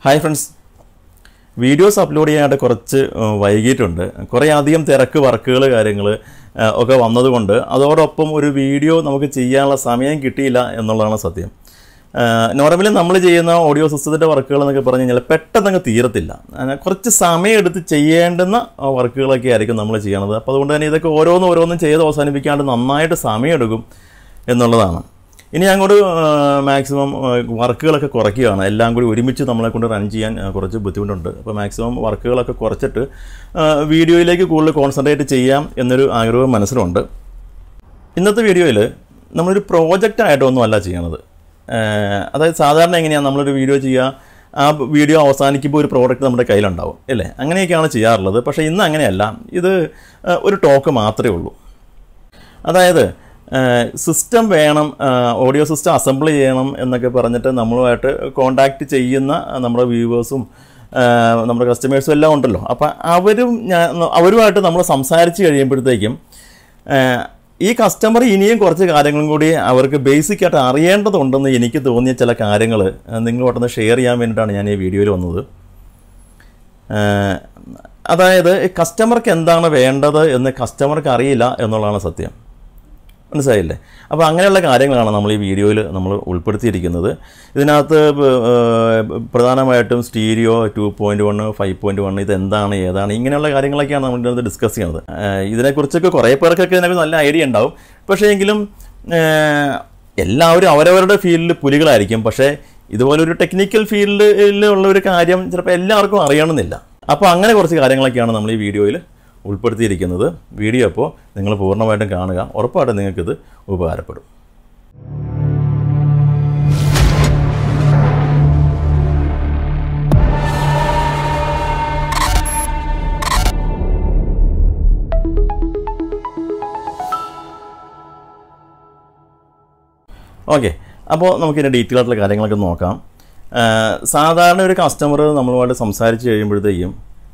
Hi friends, videos upload ചെയ്യാനായിട്ട് കുറച്ച് വൈകിട്ടുണ്ട്. കുറേ അധികം തിരക്ക് വർക്കുകൾ കാര്യങ്ങൾ ഒക്കെ വന്നതുകൊണ്ട് അതോടൊപ്പം ഒരു വീഡിയോ നമുക്ക് ചെയ്യാനുള്ള സമയം കിട്ടിയില്ല എന്നുള്ളതാണ് സത്യം. നോർമലി നമ്മൾ ചെയ്യുന്ന ഓഡിയോ സിസ്റ്റത്തിന്റെ വർക്കുകൾ എന്നൊക്കെ പറഞ്ഞു കഴിഞ്ഞാൽ പെട്ടെന്ന് അങ്ങ് തീരത്തില്ല. കുറച്ച് സമയം എടുത്ത് ചെയ്യേണ്ടുന്ന വർക്കുകളൊക്കെ ആയിരിക്കും നമ്മൾ ചെയ്യണത്. അപ്പോൾ അതുകൊണ്ട് തന്നെ ഇതൊക്കെ ഓരോന്നും ചെയ്ത് അവസാനിപ്പിക്കാണ്ട് നന്നായിട്ട് സമയമെടുക്കും എന്നുള്ളതാണ്. ഇനി അങ്ങോട്ട് മാക്സിമം വർക്കുകളൊക്കെ കുറയ്ക്കുകയാണ്. എല്ലാം കൂടി ഒരുമിച്ച് നമ്മളെ കൊണ്ട് റൺ ചെയ്യാൻ കുറച്ച് ബുദ്ധിമുട്ടുണ്ട്. അപ്പോൾ മാക്സിമം വർക്കുകളൊക്കെ കുറച്ചിട്ട് വീഡിയോയിലേക്ക് കൂടുതൽ കോൺസെൻട്രേറ്റ് ചെയ്യാം എന്നൊരു ആഗ്രഹം മനസ്സിലുണ്ട്. ഇന്നത്തെ വീഡിയോയിൽ നമ്മളൊരു പ്രോജക്റ്റായിട്ടൊന്നും അല്ല ചെയ്യണത്. അതായത് സാധാരണ എങ്ങനെയാണ് നമ്മളൊരു വീഡിയോ ചെയ്യുക, ആ വീഡിയോ അവസാനിക്കുമ്പോൾ ഒരു പ്രോഡക്റ്റ് നമ്മുടെ കയ്യിലുണ്ടാവും അല്ലേ, അങ്ങനെയൊക്കെയാണ് ചെയ്യാറുള്ളത്. പക്ഷേ ഇന്ന് അങ്ങനെയല്ല. ഇത് ഒരു ടോക്ക് മാത്രമേ ഉള്ളൂ. അതായത് സിസ്റ്റം വേണം, ഓഡിയോ സിസ്റ്റം അസംബിൾ ചെയ്യണം എന്നൊക്കെ പറഞ്ഞിട്ട് നമ്മളുമായിട്ട് കോണ്ടാക്റ്റ് ചെയ്യുന്ന നമ്മുടെ വ്യൂവേഴ്സും നമ്മുടെ കസ്റ്റമേഴ്സും എല്ലാം ഉണ്ടല്ലോ. അപ്പം അവരുമായിട്ട് നമ്മൾ സംസാരിച്ച് കഴിയുമ്പോഴത്തേക്കും ഈ കസ്റ്റമർ ഇനിയും കുറച്ച് കാര്യങ്ങളും കൂടി അവർക്ക് ബേസിക്കായിട്ട് അറിയേണ്ടതുണ്ടെന്ന് എനിക്ക് തോന്നിയ ചില കാര്യങ്ങൾ നിങ്ങളുമായിട്ടൊന്ന് ഷെയർ ചെയ്യാൻ വേണ്ടിയിട്ടാണ് ഞാൻ ഈ വീഡിയോയിൽ വന്നത്. അതായത് കസ്റ്റമർക്ക് എന്താണ് വേണ്ടത് എന്ന് കസ്റ്റമർക്ക് അറിയില്ല എന്നുള്ളതാണ് സത്യം. മനസ്സിലായില്ലേ? അപ്പോൾ അങ്ങനെയുള്ള കാര്യങ്ങളാണ് നമ്മൾ ഈ വീഡിയോയിൽ നമ്മൾ ഉൾപ്പെടുത്തിയിരിക്കുന്നത്. ഇതിനകത്ത് പ്രധാനമായിട്ടും സ്റ്റീരിയോ 2.1 5.1 ഇതെന്താണ് ഏതാണ് ഇങ്ങനെയുള്ള കാര്യങ്ങളൊക്കെയാണ് നമ്മൾ ഇതിനകത്ത് ഡിസ്കസ് ചെയ്യുന്നത്. ഇതിനെക്കുറിച്ചൊക്കെ കുറേ പേർക്കൊക്കെ ഇതിനെക്കുറിച്ച് നല്ല ഐഡിയ ഉണ്ടാവും. പക്ഷേ എങ്കിലും എല്ലാവരും അവരവരുടെ ഫീൽഡിൽ പുലികളായിരിക്കും. പക്ഷേ ഇതുപോലൊരു ടെക്നിക്കൽ ഫീൽഡിലുള്ള ഒരു കാര്യം ചിലപ്പോൾ എല്ലാവർക്കും അറിയണമെന്നില്ല. അപ്പോൾ അങ്ങനെ കുറച്ച് കാര്യങ്ങളൊക്കെയാണ് നമ്മൾ ഈ വീഡിയോയിൽ ഉൾപ്പെടുത്തിയിരിക്കുന്നത്. വീഡിയോ അപ്പോൾ നിങ്ങൾ പൂർണ്ണമായിട്ടും കാണുക, ഉറപ്പായിട്ടും നിങ്ങൾക്കിത് ഉപകാരപ്പെടും. ഓക്കെ, അപ്പോൾ നമുക്കിതിൻ്റെ ഡീറ്റെയിൽ ആയിട്ടുള്ള കാര്യങ്ങളൊക്കെ നോക്കാം. സാധാരണ ഒരു കസ്റ്റമർ നമ്മളുമായിട്ട് സംസാരിച്ച് കഴിയുമ്പോഴത്തേക്കും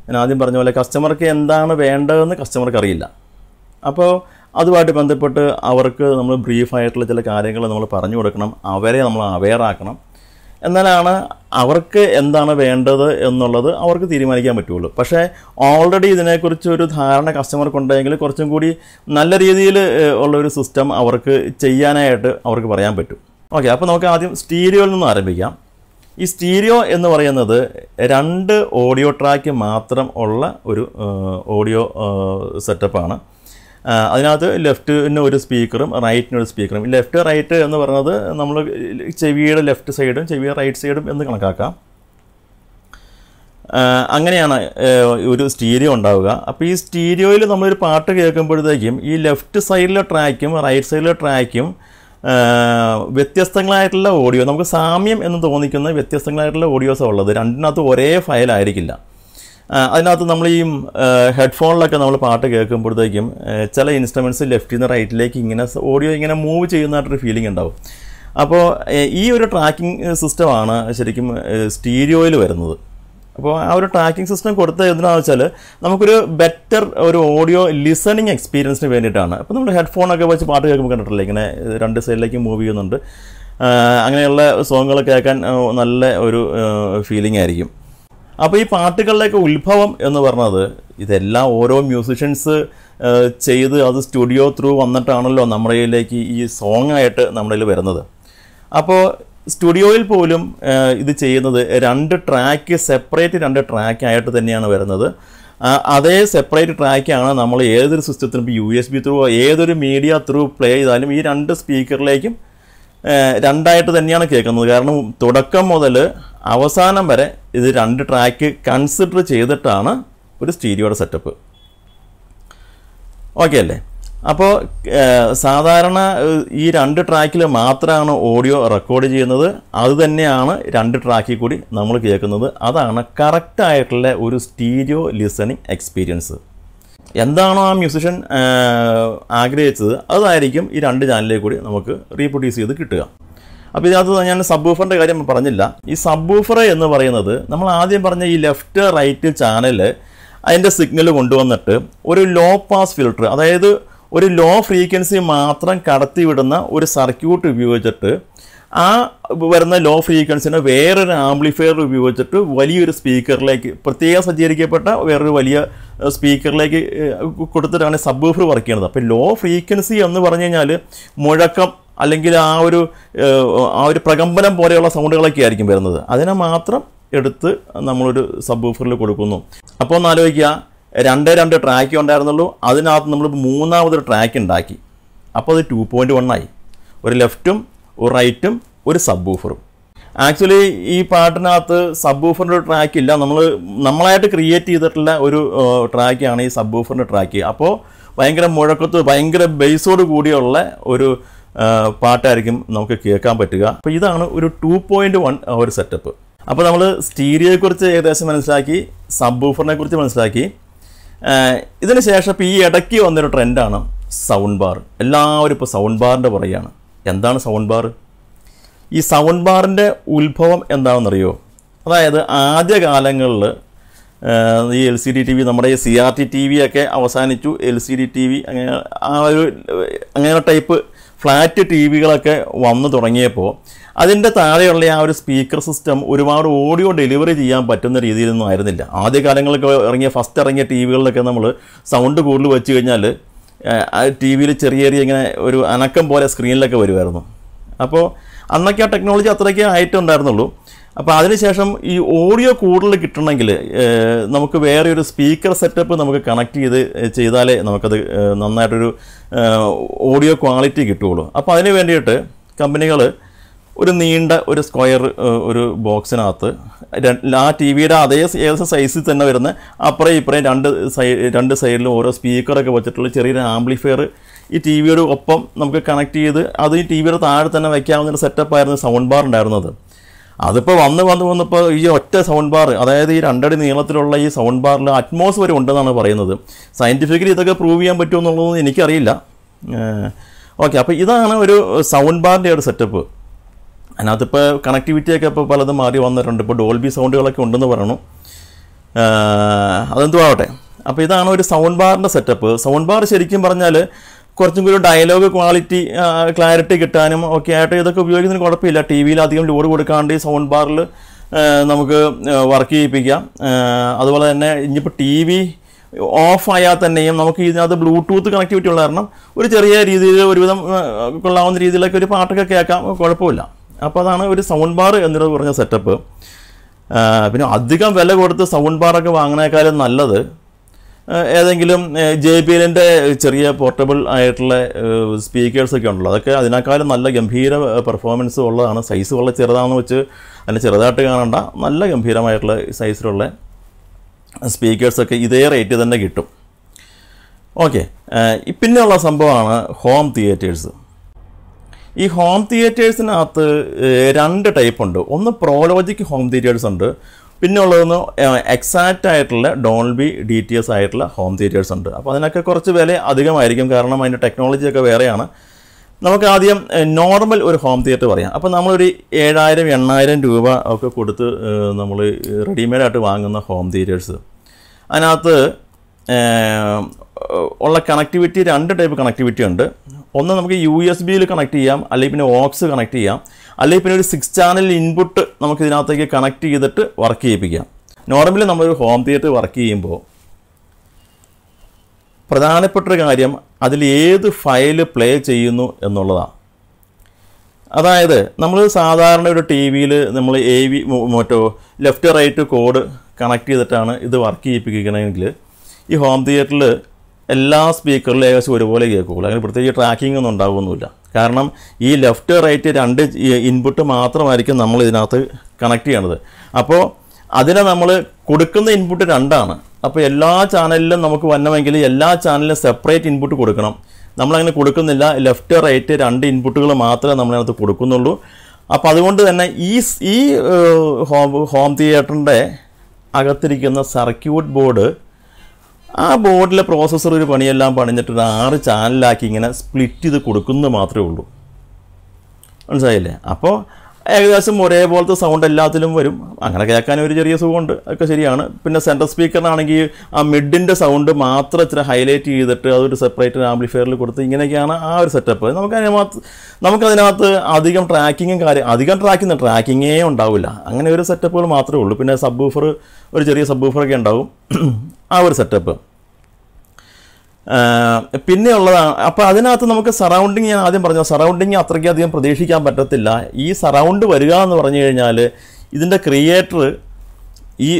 ഞാൻ ആദ്യം പറഞ്ഞ പോലെ കസ്റ്റമർക്ക് എന്താണ് വേണ്ടതെന്ന് കസ്റ്റമർക്ക് അറിയില്ല. അപ്പോൾ അതുമായിട്ട് ബന്ധപ്പെട്ട് അവർക്ക് നമ്മൾ ബ്രീഫായിട്ടുള്ള ചില കാര്യങ്ങൾ നമ്മൾ പറഞ്ഞു കൊടുക്കണം, അവരെ നമ്മൾ അവെയർ ആക്കണം. എന്നാലാണ് അവർക്ക് എന്താണ് വേണ്ടത് എന്നുള്ളത് അവർക്ക് തീരുമാനിക്കാൻ പറ്റുള്ളൂ. പക്ഷേ ഓൾറെഡി ഇതിനെക്കുറിച്ച് ഒരു ധാരണ കസ്റ്റമർക്കുണ്ടെങ്കിൽ കുറച്ചും കൂടി നല്ല രീതിയിൽ ഉള്ളൊരു സിസ്റ്റം അവർക്ക് ചെയ്യാനായിട്ട് അവർക്ക് പറയാൻ പറ്റും. ഓക്കെ, അപ്പോൾ നമുക്ക് ആദ്യം സ്റ്റീരിയോയിൽ നിന്ന് ആരംഭിക്കാം. ഈ സ്റ്റീരിയോ എന്ന് പറയുന്നത് 2 ഓഡിയോ ട്രാക്ക് മാത്രം ഉള്ള ഒരു ഓഡിയോ സെറ്റപ്പാണ്. അതിനകത്ത് ലെഫ്റ്റിന് ഒരു സ്പീക്കറും റൈറ്റിന് ഒരു സ്പീക്കറും. ലെഫ്റ്റ് റൈറ്റ് എന്ന് പറയുന്നത് നമ്മൾ ചെവിയുടെ ലെഫ്റ്റ് സൈഡും ചെവിയുടെ റൈറ്റ് സൈഡും എന്ന് കണക്കാക്കാം. അങ്ങനെയാണ് ഒരു സ്റ്റീരിയോ ഉണ്ടാവുക. അപ്പോൾ ഈ സ്റ്റീരിയോയിൽ നമ്മളൊരു പാട്ട് കേൾക്കുമ്പോഴത്തേക്കും ഈ ലെഫ്റ്റ് സൈഡിലെ ട്രാക്കും റൈറ്റ് സൈഡിലെ ട്രാക്കും വ്യത്യസ്തങ്ങളായിട്ടുള്ള ഓഡിയോ, നമുക്ക് സാമ്യം എന്ന് തോന്നിക്കുന്ന വ്യത്യസ്തങ്ങളായിട്ടുള്ള ഓഡിയോസാണ് ഉള്ളത്. രണ്ടിനകത്ത് ഒരേ ഫയലായിരിക്കില്ല. അതിനകത്ത് നമ്മൾ ഈ ഹെഡ്ഫോണിലൊക്കെ നമ്മൾ പാട്ട് കേൾക്കുമ്പോഴത്തേക്കും ചില ഇൻസ്ട്രുമെൻറ്റ്സ് ലെഫ്റ്റിൽ നിന്ന് റൈറ്റിലേക്ക് ഇങ്ങനെ ഓഡിയോ ഇങ്ങനെ മൂവ് ചെയ്യുന്നതായിട്ടൊരു ഫീലിംഗ് ഉണ്ടാവും. അപ്പോൾ ഈ ഒരു ട്രാക്കിംഗ് സിസ്റ്റമാണ് ശരിക്കും സ്റ്റീരിയോയിൽ വരുന്നത്. അപ്പോൾ ആ ഒരു ട്രാക്കിംഗ് സിസ്റ്റം കൊടുത്തത് എന്തിനാണെന്ന് വെച്ചാൽ നമുക്കൊരു ബെറ്റർ ഒരു ഓഡിയോ ലിസണിങ് എക്സ്പീരിയൻസിന് വേണ്ടിയിട്ടാണ്. അപ്പോൾ നമ്മൾ ഹെഡ്ഫോണൊക്കെ വെച്ച് പാട്ട് കേൾക്കുമ്പോൾ കണ്ടിട്ടില്ലേ, ഇങ്ങനെ 2 സൈഡിലേക്ക് മൂവ് ചെയ്യുന്നുണ്ട്. അങ്ങനെയുള്ള സോങ്ങുകൾ കേൾക്കാൻ നല്ല ഒരു ഫീലിംഗ് ആയിരിക്കും. അപ്പോൾ ഈ പാട്ടുകളിലേക്ക് ഉത്ഭവം എന്ന് പറഞ്ഞത് ഇതെല്ലാം ഓരോ മ്യൂസിഷ്യൻസ് ചെയ്ത് അത് സ്റ്റുഡിയോ ത്രൂ വന്നിട്ടാണല്ലോ നമ്മുടെ കയ്യിലേക്ക് ഈ സോങ് ആയിട്ട് നമ്മുടെ കയ്യിൽ വരുന്നത്. അപ്പോൾ സ്റ്റുഡിയോയിൽ പോലും ഇത് ചെയ്യുന്നത് 2 ട്രാക്ക് സെപ്പറേറ്റ് 2 ട്രാക്കായിട്ട് തന്നെയാണ് വരുന്നത്. അതേ സെപ്പറേറ്റ് ട്രാക്കാണ് നമ്മൾ ഏതൊരു സിസ്റ്റത്തിനും ഇപ്പോൾ USB ത്രൂ ഏതൊരു മീഡിയ ത്രൂ പ്ലേ ചെയ്താലും ഈ 2 സ്പീക്കറിലേക്കും 2ആയിട്ട് തന്നെയാണ് കേൾക്കുന്നത്. കാരണം തുടക്കം മുതൽ അവസാനം വരെ ഇത് 2 ട്രാക്ക് കൺസിഡർ ചെയ്തിട്ടാണ് ഒരു സ്റ്റീരിയോയുടെ സെറ്റപ്പ്. ഓക്കെ അല്ലേ? അപ്പോൾ സാധാരണ ഈ 2 ട്രാക്കിൽ മാത്രമാണ് ഓഡിയോ റെക്കോർഡ് ചെയ്യുന്നത്. അത് തന്നെയാണ് 2 ട്രാക്കിൽ കൂടി നമ്മൾ കേൾക്കുന്നത്. അതാണ് കറക്റ്റായിട്ടുള്ള ഒരു സ്റ്റീരിയോ ലിസണിങ് എക്സ്പീരിയൻസ്. എന്താണോ ആ മ്യൂസിഷ്യൻ ആഗ്രഹിച്ചത് അതായിരിക്കും ഈ 2 ചാനലിലേക്ക് കൂടി നമുക്ക് റീപ്രൊഡ്യൂസ് ചെയ്ത് കിട്ടുക. അപ്പോൾ ഇതിനകത്ത് ഞാൻ സബ്വൂഫറിൻ്റെ കാര്യം പറഞ്ഞില്ല. ഈ സബ്വൂഫർ എന്ന് പറയുന്നത് നമ്മൾ ആദ്യം പറഞ്ഞ ഈ ലെഫ്റ്റ് റൈറ്റ് ചാനൽ അതിൻ്റെ സിഗ്നൽ കൊണ്ടുവന്നിട്ട് ഒരു ലോ പാസ് ഫിൽട്ടർ, അതായത് ഒരു ലോ ഫ്രീക്വൻസി മാത്രം കടത്തിവിടുന്ന ഒരു സർക്യൂട്ട് ഉപയോഗിച്ചിട്ട് ആ വരുന്ന ലോ ഫ്രീക്വൻസിനെ വേറൊരു ആംപ്ലിഫയർ ഉപയോഗിച്ചിട്ട് വലിയൊരു സ്പീക്കറിലേക്ക് പ്രത്യേകം സജ്ജീകരിക്കപ്പെട്ട വേറൊരു വലിയ സ്പീക്കറിലേക്ക് കൊടുത്തിട്ടാണ് സബ് വൂഫർ വർക്ക് ചെയ്യുന്നത്. അപ്പോൾ ലോ ഫ്രീക്വൻസി എന്ന് പറഞ്ഞു കഴിഞ്ഞാൽ മുഴക്കം അല്ലെങ്കിൽ ആ ഒരു പ്രകമ്പനം പോലെയുള്ള സൗണ്ടുകളൊക്കെ ആയിരിക്കും വരുന്നത്. അതിനെ മാത്രം എടുത്ത് നമ്മളൊരു സബ് വൂഫറിൽ കൊടുക്കുന്നു. അപ്പോൾ ഒന്ന് ആലോചിക്കുക, 2 ട്രാക്ക് ഉണ്ടായിരുന്നുള്ളൂ, അതിനകത്ത് നമ്മൾ മൂന്നാമതൊരു ട്രാക്ക് ഉണ്ടാക്കി. അപ്പോൾ അത് 2.1 ആയി. ഒരു ലെഫ്റ്റും ഒരു റൈറ്റും ഒരു സബ് വൂഫറും. ആക്ച്വലി ഈ പാട്ടിനകത്ത് സബ് വൂഫറിൻ്റെ ഒരു ട്രാക്ക് ഇല്ല, നമ്മളായിട്ട് ക്രിയേറ്റ് ചെയ്തിട്ടുള്ള ഒരു ട്രാക്കാണ് ഈ സബ് വൂഫറിൻ്റെ ട്രാക്ക്. അപ്പോൾ ഭയങ്കര മുഴക്കത്ത് ഭയങ്കര ബേസോട് കൂടിയുള്ള ഒരു പാട്ടായിരിക്കും നമുക്ക് കേൾക്കാൻ പറ്റുക. അപ്പോൾ ഇതാണ് ഒരു 2.1 ഒരു സെറ്റപ്പ്. അപ്പോൾ നമ്മൾ സ്റ്റീരിയോയെക്കുറിച്ച് ഏകദേശം മനസ്സിലാക്കി, സബ് വൂഫറിനെ കുറിച്ച് മനസ്സിലാക്കി. ഇതിന് ശേഷം ഇപ്പോൾ ഈ ഇടയ്ക്ക് വന്നൊരു ട്രെൻഡാണ് സൗണ്ട് ബാർ. എല്ലാവരും ഇപ്പോൾ സൗണ്ട് ബാറിൻ്റെ പറയുകയാണ്. എന്താണ് സൗണ്ട് ബാർ? ഈ സൗണ്ട് ബാറിൻ്റെ ഉത്ഭവം എന്താണെന്നറിയോ? അതായത് ആദ്യകാലങ്ങളിൽ ഈ LCD TV, നമ്മുടെ ഈ CRT TV ഒക്കെ അവസാനിച്ചു. LCD TV അങ്ങനെ ടൈപ്പ് ഫ്ലാറ്റ് TVകളൊക്കെ വന്നു തുടങ്ങിയപ്പോൾ അതിൻ്റെ താഴെയുള്ള ആ ഒരു സ്പീക്കർ സിസ്റ്റം ഒരുപാട് ഓഡിയോ ഡെലിവറി ചെയ്യാൻ പറ്റുന്ന രീതിയിലൊന്നും ആയിരുന്നില്ല. ആദ്യകാലങ്ങളൊക്കെ ഫസ്റ്റ് ഇറങ്ങിയ TVകളിലൊക്കെ നമ്മൾ സൗണ്ട് കൂടുതൽ വെച്ച് കഴിഞ്ഞാൽ TV ചെറിയ ഇങ്ങനെ ഒരു അനക്കം പോലെ സ്ക്രീനിലൊക്കെ വരുമായിരുന്നു. അപ്പോൾ അന്നൊക്കെ ആ ടെക്നോളജി അത്രയ്ക്കേ ആയിട്ടുണ്ടായിരുന്നുള്ളൂ. അപ്പോൾ അതിനുശേഷം ഈ ഓഡിയോ കൂടുതൽ കിട്ടണമെങ്കിൽ നമുക്ക് വേറെ ഒരു സ്പീക്കർ സെറ്റപ്പ് നമുക്ക് കണക്ട് ചെയ്താലേ നമുക്കത് നന്നായിട്ടൊരു ഓഡിയോ ക്വാളിറ്റി കിട്ടുകയുള്ളൂ. അപ്പോൾ അതിന് വേണ്ടിയിട്ട് കമ്പനികൾ ഒരു നീണ്ട ഒരു സ്ക്വയർ ഒരു ബോക്സിനകത്ത് ആ TVയുടെ അതേ ഏകദേശം സൈസിൽ തന്നെ വരുന്ന അപ്പുറം ഇപ്പുറം രണ്ട് സൈഡിലും ഓരോ സ്പീക്കറൊക്കെ വെച്ചിട്ടുള്ള ചെറിയൊരു ആംപ്ലിഫയർ ഈ TVയുടെ ഒപ്പം നമുക്ക് കണക്ട് ചെയ്ത് അത് ഈ TVയുടെ താഴെ തന്നെ വയ്ക്കാവുന്നൊരു സെറ്റപ്പായിരുന്നു സൗണ്ട് ബാർ ഉണ്ടായിരുന്നത്. അതിപ്പോൾ വന്നപ്പോൾ ഈ ഒറ്റ സൗണ്ട് ബാർ, അതായത് ഈ 2 അടി നീളത്തിലുള്ള ഈ സൗണ്ട് ബാറിൽ അറ്റ്മോസ്ഫിയർ ഉണ്ടെന്നാണ് പറയുന്നത്. സയൻറ്റിഫിക്കലി ഇതൊക്കെ പ്രൂവ് ചെയ്യാൻ പറ്റുമോ എന്നുള്ളതൊന്നും എനിക്കറിയില്ല. ഓക്കെ, അപ്പോൾ ഇതാണ് ഒരു സൗണ്ട് ബാറിൻ്റെ ഒരു സെറ്റപ്പ്. അതിനകത്തിപ്പോൾ കണക്ടിവിറ്റിയൊക്കെ ഇപ്പോൾ പലതും മാറി വന്നിട്ടുണ്ട്. ഇപ്പോൾ ഡോൾബി സൗണ്ടുകളൊക്കെ ഉണ്ടെന്ന് പറയണു. അതെന്തും ആവട്ടെ. അപ്പോൾ ഇതാണ് ഒരു സൗണ്ട് ബാറിൻ്റെ സെറ്റപ്പ്. സൗണ്ട് ബാർ ശരിക്കും പറഞ്ഞാൽ കുറച്ചും കൂടി ഡയലോഗ് ക്ലാരിറ്റി കിട്ടാനും ഒക്കെ ആയിട്ട് ഇതൊക്കെ ഉപയോഗിക്കുന്നതിന് കുഴപ്പമില്ല. TVയിൽ അധികം ലോഡ് കൊടുക്കാണ്ട് ഈ സൗണ്ട് ബാറിൽ നമുക്ക് വർക്ക് ചെയ്യിപ്പിക്കാം. അതുപോലെ തന്നെ ഇനിയിപ്പോൾ TV ഓഫ് ആയാൽ തന്നെയും നമുക്ക് ഇതിനകത്ത് ബ്ലൂടൂത്ത് കണക്ടിവിറ്റി ഉള്ള കാരണം ഒരു ചെറിയ രീതിയിൽ ഒരുവിധം കൊള്ളാവുന്ന രീതിയിലൊക്കെ ഒരു പാട്ടൊക്കെ കേൾക്കാം, കുഴപ്പമില്ല. അപ്പോൾ അതാണ് ഒരു സൗണ്ട് ബാർ എന്നൊരു പറഞ്ഞ സെറ്റപ്പ്. പിന്നെ അധികം വില കൊടുത്ത് സൗണ്ട് ബാറൊക്കെ വാങ്ങുന്നേക്കാളും നല്ലത് ഏതെങ്കിലും JBLൻ്റെ ചെറിയ പോർട്ടബിൾ ആയിട്ടുള്ള സ്പീക്കേഴ്സൊക്കെ ഉണ്ടല്ലോ, അതൊക്കെ അതിനേക്കാളും നല്ല ഗംഭീര പെർഫോമൻസ് ഉള്ളതാണ്. സൈസ് വളരെ ചെറുതാണെന്ന് വെച്ച് അതിന് ചെറുതായിട്ട് കാണണ്ട, നല്ല ഗംഭീരമായിട്ടുള്ള സൈസിലുള്ള സ്പീക്കേഴ്സൊക്കെ ഇതേ റേറ്റ് തന്നെ കിട്ടും. ഓക്കെ, പിന്നെയുള്ള സംഭവമാണ് ഹോം തിയേറ്റേഴ്സ്. ഈ ഹോം തിയേറ്റേഴ്സിനകത്ത് 2 ടൈപ്പ് ഉണ്ട്. ഒന്ന് പ്രോലോജിക് ഹോം തിയേറ്റേഴ്സ് ഉണ്ട്, പിന്നെ ഉള്ളതെന്ന് എക്സാക്റ്റ് ആയിട്ടുള്ള ഡോൾബി DTS ആയിട്ടുള്ള ഹോം തിയേറ്റേഴ്സ് ഉണ്ട്. അപ്പോൾ അതിനൊക്കെ കുറച്ച് വില അധികമായിരിക്കും, കാരണം അതിൻ്റെ ടെക്നോളജിയൊക്കെ വേറെയാണ്. നമുക്ക് ആദ്യം നോർമൽ ഒരു ഹോം തിയേറ്റർ പറയാം. അപ്പോൾ നമ്മളൊരു 7000-8000 രൂപ ഒക്കെ കൊടുത്ത് നമ്മൾ റെഡിമെയ്ഡായിട്ട് വാങ്ങുന്ന ഹോം തിയേറ്റേഴ്സ്, അതിനകത്ത് ഉള്ള കണക്ടിവിറ്റി 2 ടൈപ്പ് കണക്ടിവിറ്റി ഉണ്ട്. ഒന്ന് നമുക്ക് USB-യിൽ കണക്ട് ചെയ്യാം, അല്ലെങ്കിൽ പിന്നെ ഓക്സ് കണക്ട് ചെയ്യാം, അല്ലെങ്കിൽ പിന്നെ ഒരു 6 ചാനൽ ഇൻപുട്ട് നമുക്ക് ഇതിനകത്തേക്ക് കണക്ട് ചെയ്തിട്ട് വർക്ക് ചെയ്യിപ്പിക്കാം. നോർമലി നമ്മളൊരു ഹോം തിയേറ്റർ വർക്ക് ചെയ്യുമ്പോൾ പ്രധാനപ്പെട്ടൊരു കാര്യം അതിൽ ഏത് ഫയൽ പ്ലേ ചെയ്യുന്നു എന്നുള്ളതാണ്. അതായത് നമ്മൾ സാധാരണ ഒരു TVയിൽ നമ്മൾ AV left right cord connect ചെയ്തിട്ടാണ് ഇത് വർക്ക് ചെയ്യിപ്പിക്കണമെങ്കിൽ ഈ ഹോം തിയേറ്ററിൽ എല്ലാ സ്പീക്കറിലും ഏകദേശം ഒരുപോലെ കേൾക്കുകയുള്ളൂ. അങ്ങനെ പ്രത്യേകിച്ച് ട്രാക്കിംഗ് ഒന്നും ഉണ്ടാകുമൊന്നുമില്ല. കാരണം ഈ ലെഫ്റ്റ് റൈറ്റ് 2 ഇൻപുട്ട് മാത്രമായിരിക്കും നമ്മൾ ഇതിനകത്ത് കണക്ട് ചെയ്യണത്. അപ്പോൾ അതിനെ നമ്മൾ കൊടുക്കുന്ന ഇൻപുട്ട് 2ആണ്. അപ്പോൾ എല്ലാ ചാനലിലും നമുക്ക് വരണമെങ്കിൽ എല്ലാ ചാനലിലും സെപ്പറേറ്റ് ഇൻപുട്ട് കൊടുക്കണം. നമ്മളങ്ങനെ കൊടുക്കുന്നില്ല, ലെഫ്റ്റ് റൈറ്റ് 2 ഇൻപുട്ടുകൾ മാത്രമേ നമ്മളതിനകത്ത് കൊടുക്കുന്നുള്ളൂ. അപ്പോൾ അതുകൊണ്ട് തന്നെ ഈ ഹോം തിയേറ്ററിൻ്റെ അകത്തിരിക്കുന്ന സർക്യൂട്ട് ബോർഡ്, ആ ബോർഡിലെ പ്രോസസ്സർ ഒരു പണിയെല്ലാം പണിഞ്ഞിട്ട് 6 ചാനലാക്കി ഇങ്ങനെ സ്പ്ലിറ്റ് ചെയ്ത് കൊടുക്കുന്നത് മാത്രമേ ഉള്ളൂ. മനസ്സിലായില്ലേ? അപ്പോൾ ഏകദേശം ഒരേപോലത്തെ സൗണ്ട് എല്ലാത്തിലും വരും. അങ്ങനെ കേൾക്കാൻ ഒരു ചെറിയ സുഖമുണ്ട്, ഒക്കെ ശരിയാണ്. പിന്നെ സെൻട്രൽ സ്പീക്കറിനാണെങ്കിൽ ആ മിഡിൻ്റെ സൗണ്ട് മാത്രം ഇച്ചിരി ഹൈലൈറ്റ് ചെയ്തിട്ട് അതൊരു സെപ്പറേറ്റ് ആംപ്ലിഫയറിൽ കൊടുത്ത് ഇങ്ങനെയൊക്കെയാണ് ആ ഒരു സെറ്റപ്പ്. നമുക്കതിനകത്ത് അധികം ട്രാക്കിങ്ങേ ഉണ്ടാവില്ല. അങ്ങനെ ഒരു സെറ്റപ്പുകൾ മാത്രമേ ഉള്ളൂ. പിന്നെ സബ്ബൂഫർ, ഒരു ചെറിയ സബ്ബൂഫറൊക്കെ ഉണ്ടാവും, ആ ഒരു സെറ്റപ്പ് പിന്നെ ഉള്ളതാണ്. അപ്പോൾ അതിനകത്ത് നമുക്ക് സറൗണ്ടിങ്, ഞാൻ ആദ്യം പറഞ്ഞു, സറൗണ്ടിങ് അത്രയ്ക്കധികം പ്രതീക്ഷിക്കാൻ പറ്റത്തില്ല. ഈ സറൗണ്ട് വരിക എന്ന് പറഞ്ഞു കഴിഞ്ഞാൽ ഇതിൻ്റെ ക്രിയേറ്റർ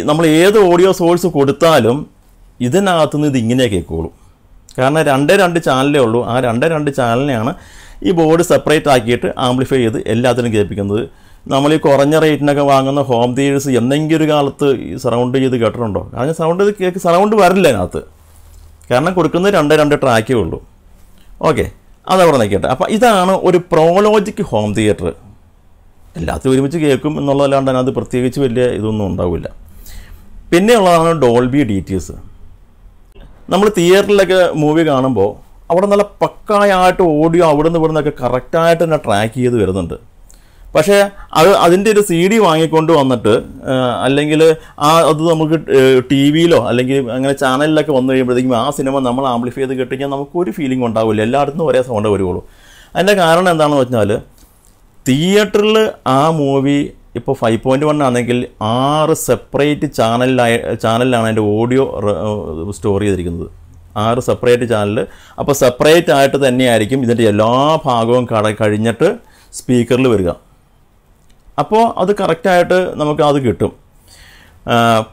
നമ്മൾ ഏത് ഓഡിയോ സോഴ്സ് കൊടുത്താലും ഇതിനകത്തുനിന്ന് ഇതിങ്ങനെ കേൾക്കുള്ളൂ. കാരണം 2 ചാനലേ ഉള്ളൂ. ആ 2 ചാനലിനെയാണ് ഈ ബോർഡ് സെപ്പറേറ്റ് ആക്കിയിട്ട് ആംപ്ലിഫൈ ചെയ്ത് എല്ലാത്തിനും കേൾപ്പിക്കുന്നത്. നമ്മൾ ഈ കുറഞ്ഞ റേറ്റിനൊക്കെ വാങ്ങുന്ന ഹോം തിയേറ്റേഴ്സ് എന്തെങ്കിലും ഒരു കാലത്ത് ഈ സറൗണ്ട് ചെയ്ത് കേട്ടിട്ടുണ്ടോ? കാരണം സറൗണ്ട് വരില്ല അതിനകത്ത്. കാരണം കൊടുക്കുന്നത് 2 ട്രാക്കേ ഉള്ളൂ. ഓക്കെ, അതവിടെ നിൽക്കട്ടെ. അപ്പോൾ ഇതാണ് ഒരു പ്രോലോജിക് ഹോം തിയേറ്റർ. എല്ലാത്തിനും ഒരുമിച്ച് കേൾക്കും എന്നുള്ളതല്ലാണ്ട് അതിനകത്ത് പ്രത്യേകിച്ച് വലിയ ഇതൊന്നും ഉണ്ടാവില്ല. പിന്നെയുള്ളതാണ് ഡോൾബി DTS. നമ്മൾ തിയേറ്ററിലൊക്കെ മൂവി കാണുമ്പോൾ അവിടെ നല്ല പക്കായായിട്ട് ഓഡിയോ അവിടെ നിന്ന് ഇവിടുന്നൊക്കെ കറക്റ്റായിട്ട് തന്നെ ട്രാക്ക് ചെയ്ത് വരുന്നുണ്ട്. പക്ഷേ അതിൻ്റെ ഒരു CD വാങ്ങിക്കൊണ്ട് വന്നിട്ട് അല്ലെങ്കിൽ അത് നമുക്ക് TV-യിലോ അല്ലെങ്കിൽ അങ്ങനെ ചാനലിലൊക്കെ വന്നു കഴിയുമ്പോഴത്തേക്കും ആ സിനിമ നമ്മൾ ആംപ്ലിഫൈ ചെയ്ത് കേട്ടുകഴിഞ്ഞാൽ നമുക്കൊരു ഫീലിംഗ് ഉണ്ടാവില്ല. എല്ലായിടത്തും ഒരേ സൗണ്ട് വരുള്ളൂ. അതിൻ്റെ കാരണം എന്താണെന്ന് വെച്ചാൽ തിയേറ്ററിൽ ആ മൂവി ഇപ്പോൾ 5.1 ആണെങ്കിൽ 6 സെപ്പറേറ്റ് ചാനലിലാണ് അതിൻ്റെ ഓഡിയോ സ്റ്റോർ ചെയ്തിരിക്കുന്നത്. 6 സെപ്പറേറ്റ് ചാനൽ. അപ്പോൾ സെപ്പറേറ്റ് ആയിട്ട് തന്നെയായിരിക്കും ഇതിൻ്റെ എല്ലാ ഭാഗവും കഴിഞ്ഞിട്ട് സ്പീക്കറിൽ വരിക. അപ്പോൾ അത് കറക്റ്റായിട്ട് നമുക്ക് അത് കിട്ടും.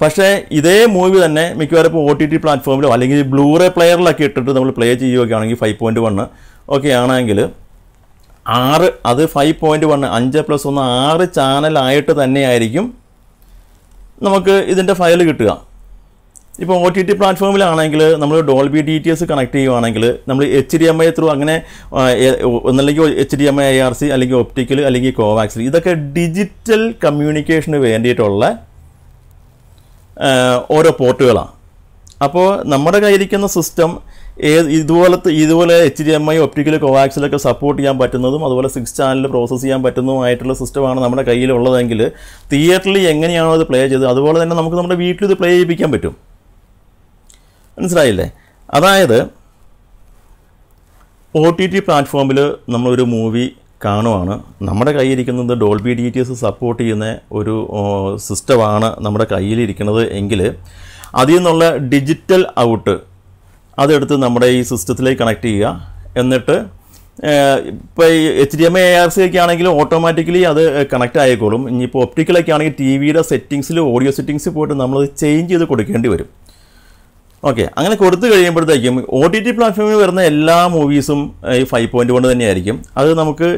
പക്ഷേ ഇതേ മൂവി തന്നെ മിക്കവാറും ഇപ്പോൾ OTT പ്ലാറ്റ്ഫോമിലോ അല്ലെങ്കിൽ ബ്ലൂറേ പ്ലെയറിലൊക്കെ ഇട്ടിട്ട് നമ്മൾ പ്ലേ ചെയ്യുകയൊക്കെ ആണെങ്കിൽ 5.1 ഒക്കെ ആണെങ്കിൽ 6, അത് 5.1 5+1 6 ചാനലായിട്ട് തന്നെയായിരിക്കും നമുക്ക് ഇതിൻ്റെ ഫയൽ കിട്ടുക. ഇപ്പോൾ OTT പ്ലാറ്റ്ഫോമിലാണെങ്കിൽ നമ്മൾ ഡോൾബി DTS കണക്ട് ചെയ്യുകയാണെങ്കിൽ നമ്മൾ HDMI ത്രൂ അങ്ങനെ ഒന്നല്ലെങ്കിൽ HDMI IRC അല്ലെങ്കിൽ ഒപ്റ്റിക്കൽ അല്ലെങ്കിൽ കോവാക്സിൽ, ഇതൊക്കെ ഡിജിറ്റൽ കമ്മ്യൂണിക്കേഷന് വേണ്ടിയിട്ടുള്ള ഓരോ പോർട്ടുകളാണ്. അപ്പോൾ നമ്മുടെ കയ്യിരിക്കുന്ന സിസ്റ്റം ഇതുപോലെ HDMI ഒപ്റ്റിക്കൽ കോവാക്സിലൊക്കെ സപ്പോർട്ട് ചെയ്യാൻ പറ്റുന്നതും അതുപോലെ 6 ചാനൽ പ്രോസസ്സ് ചെയ്യാൻ പറ്റുന്നതുമായിട്ടുള്ള സിസ്റ്റമാണ് നമ്മുടെ കയ്യിലുള്ളതെങ്കിൽ തിയേറ്ററിൽ എങ്ങനെയാണോ അത് പ്ലേ ചെയ്തത് അതുപോലെ തന്നെ നമുക്ക് നമ്മുടെ വീട്ടിൽ ഇത് പ്ലേ ചെയ്യിപ്പിക്കാൻ പറ്റും. മനസ്സിലായില്ലേ? അതായത് OTT പ്ലാറ്റ്ഫോമിൽ നമ്മളൊരു മൂവി കാണുവാണ്, നമ്മുടെ കയ്യിലിരിക്കുന്നത് ഡോൾബി DTS സപ്പോർട്ട് ചെയ്യുന്ന ഒരു സിസ്റ്റമാണ് നമ്മുടെ കയ്യിലിരിക്കുന്നത് എങ്കിൽ അതിൽ നിന്നുള്ള ഡിജിറ്റൽ ഔട്ട് അതെടുത്ത് നമ്മുടെ ഈ സിസ്റ്റത്തിലേക്ക് കണക്ട് ചെയ്യുക. എന്നിട്ട് ഇപ്പോൾ ഈ HDMI IRC ഒക്കെ ആണെങ്കിലും ഓട്ടോമാറ്റിക്കലി അത് കണക്റ്റ് ആയിക്കോളും. ഇനിയിപ്പോൾ ഒപ്റ്റിക്കലൊക്കെ ആണെങ്കിൽ TV-യുടെ സെറ്റിങ്സിൽ ഓഡിയോ സെറ്റിങ്സിൽ പോയിട്ട് നമ്മളത് ചേഞ്ച് ചെയ്ത് കൊടുക്കേണ്ടി വരും. ഓക്കെ, അങ്ങനെ കൊടുത്തു കഴിയുമ്പോഴത്തേക്കും OTT പ്ലാറ്റ്ഫോമിൽ വരുന്ന എല്ലാ മൂവീസും ഈ 5.1 തന്നെയായിരിക്കും. അത് നമുക്ക്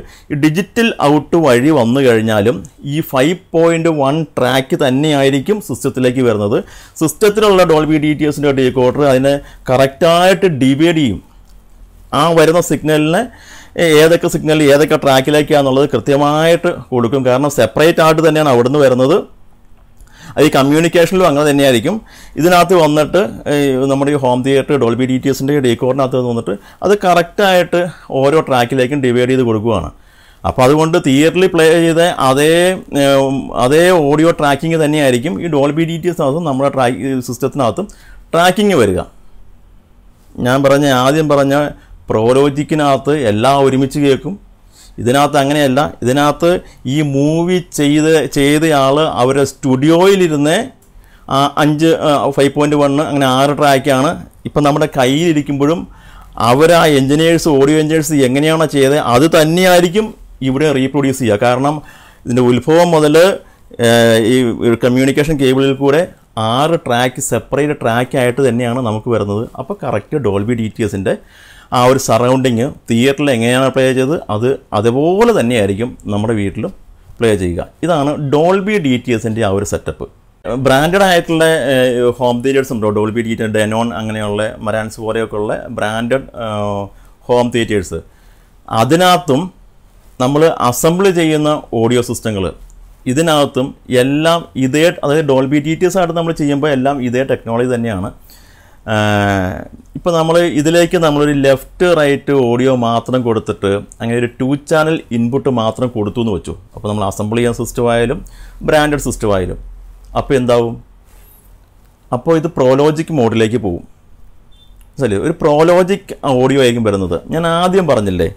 ഡിജിറ്റൽ ഔട്ട് വഴി വന്നു കഴിഞ്ഞാലും ഈ 5.1 ട്രാക്ക് തന്നെയായിരിക്കും സിസ്റ്റത്തിലേക്ക് വരുന്നത്. സിസ്റ്റത്തിലുള്ള ഡോൾബി DTSൻ്റെ ഡീകോഡർ അതിനെ കറക്റ്റായിട്ട് ഡിവൈഡ് ചെയ്യും. ആ വരുന്ന സിഗ്നലിനെ ഏതൊക്കെ സിഗ്നൽ ഏതൊക്കെ ട്രാക്കിലേക്കാണെന്നുള്ളത് കൃത്യമായിട്ട് കൊടുക്കും. കാരണം സെപ്പറേറ്റ് ആയിട്ട് തന്നെയാണ് അവിടുന്ന് വരുന്നത്. അത് ഈ കമ്മ്യൂണിക്കേഷനിലും അങ്ങനെ തന്നെയായിരിക്കും. ഇതിനകത്ത് വന്നിട്ട് നമ്മുടെ ഈ ഹോം തിയേറ്റർ ഡോൾബി DTSൻ്റെ ഡീകോഡിനകത്ത് വന്നിട്ട് അത് കറക്റ്റായിട്ട് ഓരോ ട്രാക്കിലേക്കും ഡിവൈഡ് ചെയ്ത് കൊടുക്കുകയാണ്. അപ്പോൾ അതുകൊണ്ട് തിയേറ്ററിൽ പ്ലേ ചെയ്ത അതേ ഓഡിയോ ട്രാക്കിങ് തന്നെയായിരിക്കും ഈ ഡോൾബി DTSനകത്തും നമ്മുടെ സിസ്റ്റത്തിനകത്തും ട്രാക്കിങ് വരിക. ഞാൻ ആദ്യം പറഞ്ഞ പ്രോലോജിക്കിനകത്ത് എല്ലാം ഒരുമിച്ച് കേൾക്കും. ഇതിനകത്ത് അങ്ങനെയല്ല. ഇതിനകത്ത് ഈ മൂവി ചെയ്തയാൾ അവരുടെ സ്റ്റുഡിയോയിലിരുന്ന് 5.1 അങ്ങനെ 6 ട്രാക്കാണ് ഇപ്പം നമ്മുടെ കയ്യിലിരിക്കുമ്പോഴും ആ എഞ്ചിനീയേഴ്സ് ഓഡിയോ എഞ്ചിനീയേഴ്സ് എങ്ങനെയാണോ ചെയ്തത് അത് തന്നെയായിരിക്കും ഇവിടെ റീപ്രൊഡ്യൂസ് ചെയ്യുക. കാരണം ഇതിൻ്റെ ഉത്ഭവം മുതൽ ഈ കമ്മ്യൂണിക്കേഷൻ കേബിളിൽ കൂടെ 6 ട്രാക്ക് സെപ്പറേറ്റ് ട്രാക്കായിട്ട് തന്നെയാണ് നമുക്ക് വരുന്നത്. അപ്പോൾ കറക്റ്റ് ഡോൾബി DTSൻ്റെ ആ ഒരു സറൗണ്ടിങ് തിയേറ്ററിൽ എങ്ങനെയാണ് പ്ലേ ചെയ്തത് അതുപോലെ തന്നെയായിരിക്കും നമ്മുടെ വീട്ടിലും പ്ലേ ചെയ്യുക. ഇതാണ് ഡോൾബി DTSൻ്റെ ആ ഒരു സെറ്റപ്പ്. ബ്രാൻഡഡ് ആയിട്ടുള്ള ഹോം തിയേറ്റേഴ്സ് ഉണ്ടോ? ഡോൾബി DTS, ഡെനോൺ അങ്ങനെയുള്ള മരാൻസ് പോലെയൊക്കെ ഉള്ള ബ്രാൻഡഡ് ഹോം തിയേറ്റേഴ്സ്, അതിനകത്തും നമ്മൾ അസംബിൾ ചെയ്യുന്ന ഓഡിയോ സിസ്റ്റങ്ങൾ ഇതിനകത്തും എല്ലാം അതായത് ഡോൾബി DTS ആയിട്ട് നമ്മൾ ചെയ്യുമ്പോൾ എല്ലാം ഇതേ ടെക്നോളജി തന്നെയാണ്. ഇപ്പോൾ നമ്മൾ ഇതിലേക്ക് നമ്മളൊരു ലെഫ്റ്റ് റൈറ്റ് ഓഡിയോ മാത്രം കൊടുത്തിട്ട് അങ്ങനെ ഒരു 2 ചാനൽ ഇൻപുട്ട് മാത്രം കൊടുത്തു എന്ന് വെച്ചു. അപ്പോൾ നമ്മൾ അസംബിൾ ചെയ്യുന്ന സിസ്റ്റം ആയാലും ബ്രാൻഡഡ് സിസ്റ്റം ആയാലും അപ്പോൾ എന്താവും? അപ്പോൾ ഇത് പ്രോലോജിക് മോഡിലേക്ക് പോകും. ശരി, ഒരു പ്രോലോജിക് ഓഡിയോ ആയിരിക്കും വരുന്നത്. ഞാൻ ആദ്യം പറഞ്ഞില്ലേ,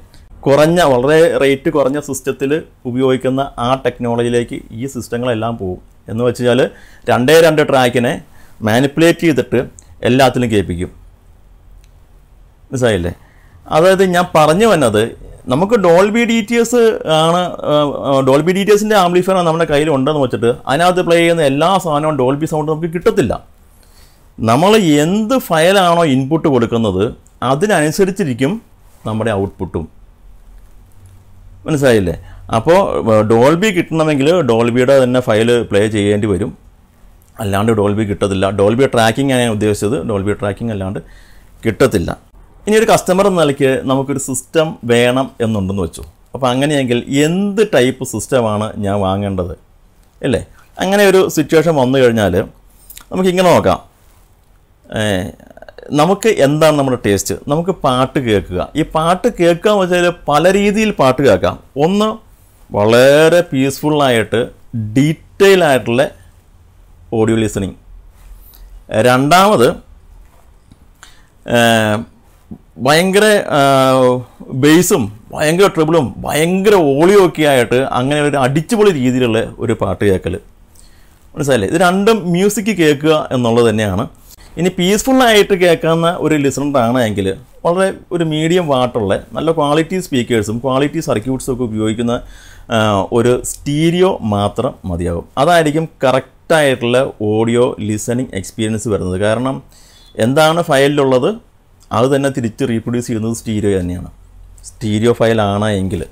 വളരെ റേറ്റ് കുറഞ്ഞ സിസ്റ്റത്തിൽ ഉപയോഗിക്കുന്ന ആ ടെക്നോളജിയിലേക്ക് ഈ സിസ്റ്റങ്ങളെല്ലാം പോകും. എന്ന് വെച്ചാൽ 2 ട്രാക്കിനെ മാനിപ്പുലേറ്റ് ചെയ്തിട്ട് എല്ലാത്തിലും കേൾപ്പിക്കും. മനസ്സിലായില്ലേ? അതായത് ഞാൻ പറഞ്ഞു വന്നത്, നമുക്ക് ഡോൾബി DTS ആണ്, ഡോൾബി DTSൻ്റെ ആംപ്ലിഫയർ നമ്മുടെ കയ്യിൽ ഉണ്ടെന്ന് വെച്ചിട്ട് അതിനകത്ത് പ്ലേ ചെയ്യുന്ന എല്ലാ സാധനവും ഡോൾബി സൗണ്ട് നമുക്ക് കിട്ടത്തില്ല. നമ്മൾ എന്ത് ഫയലാണോ ഇൻപുട്ട് കൊടുക്കുന്നത് അതിനനുസരിച്ചിരിക്കും നമ്മുടെ ഔട്ട്പുട്ടും. മനസ്സിലായില്ലേ? അപ്പോൾ ഡോൾബി കിട്ടണമെങ്കിൽ ഡോൾബിയുടെ തന്നെ ഫയൽ പ്ലേ ചെയ്യേണ്ടി വരും, അല്ലാണ്ട് ഡോൾബി കിട്ടത്തില്ല. ഡോൾബി ട്രാക്കിംഗ് ആണ് ഞാൻ ഉദ്ദേശിച്ചത്, ഡോൾബി ട്രാക്കിംഗ് അല്ലാണ്ട് കിട്ടത്തില്ല. ഇനി ഒരു കസ്റ്റമർ എന്ന നിലയ്ക്ക് നമുക്കൊരു സിസ്റ്റം വേണം എന്നുണ്ടെന്ന് വെച്ചു. അപ്പോൾ അങ്ങനെയെങ്കിൽ എന്ത് ടൈപ്പ് സിസ്റ്റമാണ് ഞാൻ വാങ്ങേണ്ടത് അല്ലേ? അങ്ങനെ ഒരു സിറ്റുവേഷൻ വന്നു കഴിഞ്ഞാൽ നമുക്കിങ്ങനെ നോക്കാം. നമുക്ക് എന്താണ് നമ്മുടെ ടേസ്റ്റ്? നമുക്ക് പാട്ട് കേൾക്കുക. ഈ പാട്ട് കേൾക്കുക എന്ന് വെച്ചാൽ പല രീതിയിൽ പാട്ട് കേൾക്കാം. ഒന്ന്, വളരെ പീസ്ഫുള്ളായിട്ട് ഡീറ്റെയിൽ ആയിട്ടുള്ള ഓഡിയോ ലിസണിങ്. രണ്ടാമത്, ഭയങ്കര ബേസും ഭയങ്കര ട്രിബിളും ഭയങ്കര ഓളിയോ ഒക്കെ ആയിട്ട് അങ്ങനെ ഒരു അടിച്ചുപൊളി രീതിയിലുള്ള ഒരു പാട്ട് കേൾക്കൽ. മനസ്സിലായില്ലേ? ഇത് രണ്ടും മ്യൂസിക് കേൾക്കുക എന്നുള്ളത് തന്നെയാണ്. ഇനി പീസ്ഫുള്ളായിട്ട് കേൾക്കാവുന്ന ഒരു ലിസണറാണ് എങ്കിൽ വളരെ ഒരു മീഡിയം വാട്ടുള്ള നല്ല ക്വാളിറ്റി സ്പീക്കേഴ്സും ക്വാളിറ്റി സർക്യൂട്ട്സും ഒക്കെ ഉപയോഗിക്കുന്ന ഒരു സ്റ്റീരിയോ മാത്രം മതിയാകും. അതായിരിക്കും കറക്റ്റായിട്ടുള്ള ഓഡിയോ ലിസണിങ് എക്സ്പീരിയൻസ് വരുന്നത്. കാരണം എന്താണ് ഫയലിലുള്ളത് അത് തന്നെ തിരിച്ച് റീപ്രൊഡ്യൂസ് ചെയ്യുന്നത് സ്റ്റീരിയോ തന്നെയാണ്. സ്റ്റീരിയോ ഫയലാണ് എങ്കിൽ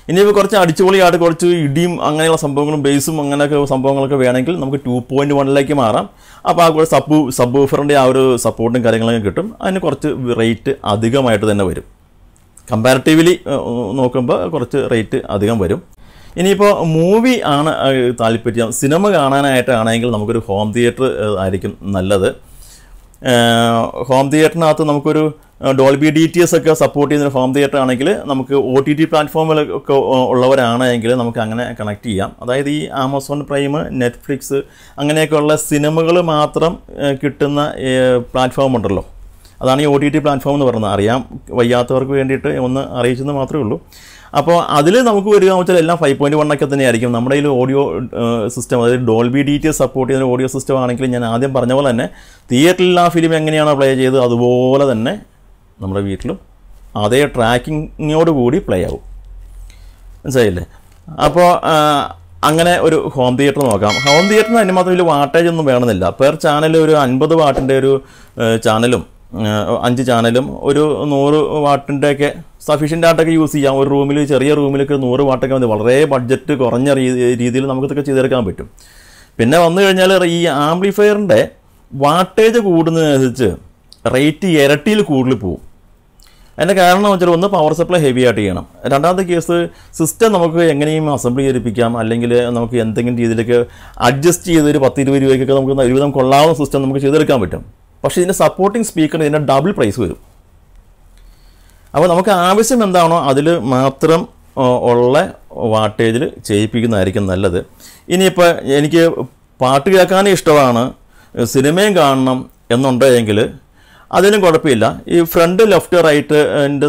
ഇനിയിപ്പോൾ കുറച്ച് അടിച്ചുപൊളിയായിട്ട് കുറച്ച് ഇടിയും അങ്ങനെയുള്ള സംഭവങ്ങളും ബേസും അങ്ങനെയൊക്കെ സംഭവങ്ങളൊക്കെ വേണമെങ്കിൽ നമുക്ക് 2.1 മാറാം. അപ്പോൾ ആ കൂടെ സബ് വൂഫറിൻ്റെ ആ ഒരു സപ്പോർട്ടും കാര്യങ്ങളൊക്കെ കിട്ടും. അതിന് കുറച്ച് റേറ്റ് അധികമായിട്ട് തന്നെ വരും. കമ്പാരിറ്റീവ്ലി നോക്കുമ്പോൾ കുറച്ച് റേറ്റ് അധികം വരും. ഇനിയിപ്പോൾ മൂവി ആണ് താല്പര്യം, സിനിമ കാണാനായിട്ടാണെങ്കിൽ നമുക്കൊരു ഹോം തിയേറ്റർ ആയിരിക്കും നല്ലത്. ഹോം തിയേറ്ററിനകത്ത് നമുക്കൊരു ഡോൾബി DTS ഒക്കെ സപ്പോർട്ട് ചെയ്യുന്ന ഹോം തിയേറ്റർ ആണെങ്കിൽ നമുക്ക് OTT പ്ലാറ്റ്ഫോമിലൊക്കെ ഉള്ളവരാണെങ്കിൽ നമുക്ക് അങ്ങനെ കണക്ട് ചെയ്യാം. അതായത് ഈ ആമസോൺ പ്രൈം, നെറ്റ്ഫ്ലിക്സ് അങ്ങനെയൊക്കെയുള്ള സിനിമകൾ മാത്രം കിട്ടുന്ന പ്ലാറ്റ്ഫോം ഉണ്ടല്ലോ, അതാണ് ഈ OTT പ്ലാറ്റ്ഫോം എന്ന് പറയുന്നത്. അറിയാൻ വയ്യാത്തവർക്ക് വേണ്ടിയിട്ട് ഒന്ന് അറിയിച്ചെന്ന് മാത്രമേ ഉള്ളൂ. അപ്പോൾ അതിൽ നമുക്ക് വരിക എന്ന് വെച്ചാൽ എല്ലാം 5.1 ഒക്കെ തന്നെയായിരിക്കും. നമ്മുടെ കയ്യിൽ ഓഡിയോ സിസ്റ്റം, അതായത് ഡോൾബി DTS സപ്പോർട്ട് ചെയ്യുന്ന ഓഡിയോ സിസ്റ്റം ആണെങ്കിൽ ഞാൻ ആദ്യം പറഞ്ഞ പോലെ തന്നെ തിയേറ്ററിൽ ആ ഫിലിം എങ്ങനെയാണോ പ്ലേ ചെയ്തത് അതുപോലെ തന്നെ നമ്മുടെ വീട്ടിലും അതേ ട്രാക്കിങ്ങോട് കൂടി പ്ലേ ആവും. മനസ്സിലായില്ലേ? അപ്പോൾ അങ്ങനെ ഒരു ഹോം തിയേറ്റർ നോക്കാം. ഹോം തിയേറ്ററിന് അതിന് മാത്രം വലിയ വാട്ടേജ് ഒന്നും വേണമെന്നില്ല. പെർ ചാനൽ ഒരു 50 വാട്ടിൻ്റെ ഒരു ചാനലും 5 ചാനലും ഒരു 100 വാട്ടിൻ്റെയൊക്കെ സഫീഷ്യൻ്റ് ആയിട്ടൊക്കെ യൂസ് ചെയ്യാം. ഒരു റൂമിൽ, ചെറിയ റൂമിലൊക്കെ 100 വാട്ടൊക്കെ മതി. വളരെ ബഡ്ജറ്റ് കുറഞ്ഞ രീതിയിൽ നമുക്കിതൊക്കെ ചെയ്തെടുക്കാൻ പറ്റും. പിന്നെ വന്നു കഴിഞ്ഞാൽ ഈ ആംപ്ലിഫയറിൻ്റെ വാട്ടേജ് കൂടുന്നതിനനുസരിച്ച് റേറ്റ് ഇരട്ടിയിൽ കൂടുതൽ പോകും. അതിൻ്റെ കാരണം വെച്ചാൽ ഒന്ന്, പവർ സപ്ലൈ ഹെവി ആയിട്ട് ചെയ്യണം. രണ്ടാമത്തെ കേസ്, സിസ്റ്റം നമുക്ക് എങ്ങനെയും അസംബിൾ ചെയ്തിരിപ്പിക്കാം, അല്ലെങ്കിൽ നമുക്ക് എന്തെങ്കിലും രീതിയിലേക്ക് അഡ്ജസ്റ്റ് ചെയ്ത് ഒരു 10-20 രൂപയ്ക്കൊക്കെ നമുക്ക് ഒരുവിധം കൊള്ളാവുന്ന സിസ്റ്റം നമുക്ക് ചെയ്തെടുക്കാൻ പറ്റും. പക്ഷേ ഇതിൻ്റെ സപ്പോർട്ടിങ് സ്പീക്കറിന് ഇതിൻ്റെ ഡബിൾ പ്രൈസ് വരും. അപ്പോൾ നമുക്ക് ആവശ്യം എന്താണോ അതിൽ മാത്രം ഉള്ള വാട്ടേജിൽ ചെയ്യിപ്പിക്കുന്നതായിരിക്കും നല്ലത്. ഇനിയിപ്പോൾ എനിക്ക് പാട്ട് കേൾക്കാനും ഇഷ്ടമാണ്, സിനിമയും കാണണം എന്നുണ്ടെങ്കിൽ അതിനും കുഴപ്പമില്ല. ഈ front, left, right